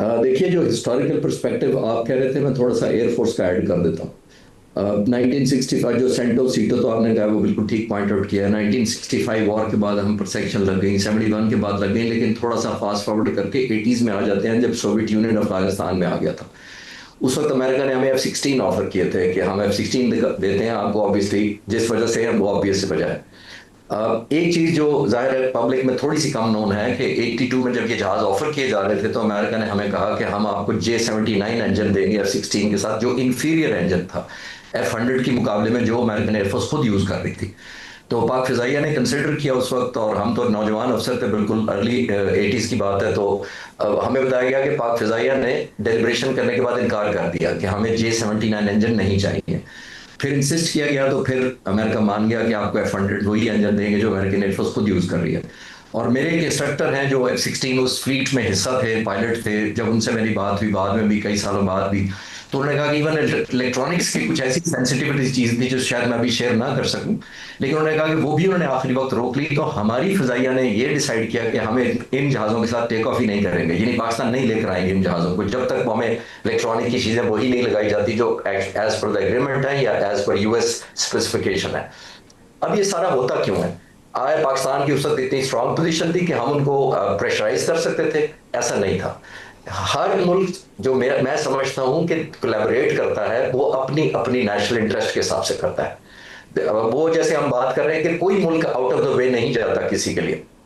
देखिए, जो historical perspective आप कह रहे थे, मैं थोड़ा सा एयरफोर्स का ऐड कर देता हूँ। 1965 जो सेंटो सीटो, तो आपने कहा वो बिल्कुल ठीक पॉइंट आउट किया है। 1965 वॉर के बाद हम पर सेक्शन लग गई, 71 के बाद लग गई, लेकिन थोड़ा सा फास्ट फॉरवर्ड करके 80s में आ जाते हैं, जब सोवियत यूनियन अफगानिस्तान में आ गया था। उस वक्त अमेरिका ने हमें F-16 ऑफर किए थे कि हम F-16 देते हैं आपको, ऑब्वियसली जिस वजह से वो ऑब्वियस वजह है। एक चीज जो जाहिर है पब्लिक में थोड़ी सी कम नोन है कि 82 में जब ये जहाज ऑफर किए जा रहे थे, तो अमेरिका ने हमें कहा कि हम आपको J-79 इंजन देंगे F-16 के साथ, जो इंफीरियर इंजन था F-100 के मुकाबले में, जो अमेरिकन एयरफोर्स खुद यूज कर रही थी। तो पाक फिजाइया ने कंसिडर किया उस वक्त, और हम तो नौजवान अफसर थे, बिल्कुल अर्ली 80s की बात है। तो हमें बताया गया कि पाक फिजाइया ने डेलिब्रेशन करने के बाद इनकार कर दिया कि हमें J-79 इंजन नहीं चाहिए। फिर इंसिस्ट किया गया, तो फिर अमेरिका मान गया कि आपको F-100 वही इंजन देंगे जो अमेरिकन एयरफोर्स खुद यूज कर रही है। और मेरे एक इंस्ट्रक्टर हैं जो F-16 उस फ्लीट में हिस्सा थे, पायलट थे, जब उनसे मेरी बात हुई बाद में भी, कई सालों बाद भी, तो उन्होंने कहा कि इवन इलेक्ट्रॉनिक्स की कुछ ऐसी सेंसिटिविटी चीज थी जो शायद मैं अभी शेयर ना कर सकूं, लेकिन उन्होंने कहा कि वो भी उन्होंने आखिरी वक्त रोक ली। तो हमारी फिजाइया ने ये डिसाइड किया कि हमें इन जहाजों के साथ टेक ऑफ ही नहीं करेंगे, यानी पाकिस्तान नहीं लेकर आएंगे इन जहाजों को, जब तक हमें इलेक्ट्रॉनिक की चीजें वही नहीं लगाई जाती जो एज पर द एग्रीमेंट है या एज पर यूएस स्पेसिफिकेशन है। अब ये सारा होता क्यों है? आए पाकिस्तान की उस वक्त इतनी स्ट्रांग पोजीशन थी कि हम उनको प्रेशराइज कर सकते थे? ऐसा नहीं था। हर मुल्क, जो मैं समझता हूं कि कोलैबोरेट करता है, वो अपनी अपनी नेशनल इंटरेस्ट के हिसाब से करता है। वो जैसे हम बात कर रहे हैं कि कोई मुल्क आउट ऑफ द वे नहीं जाता किसी के लिए।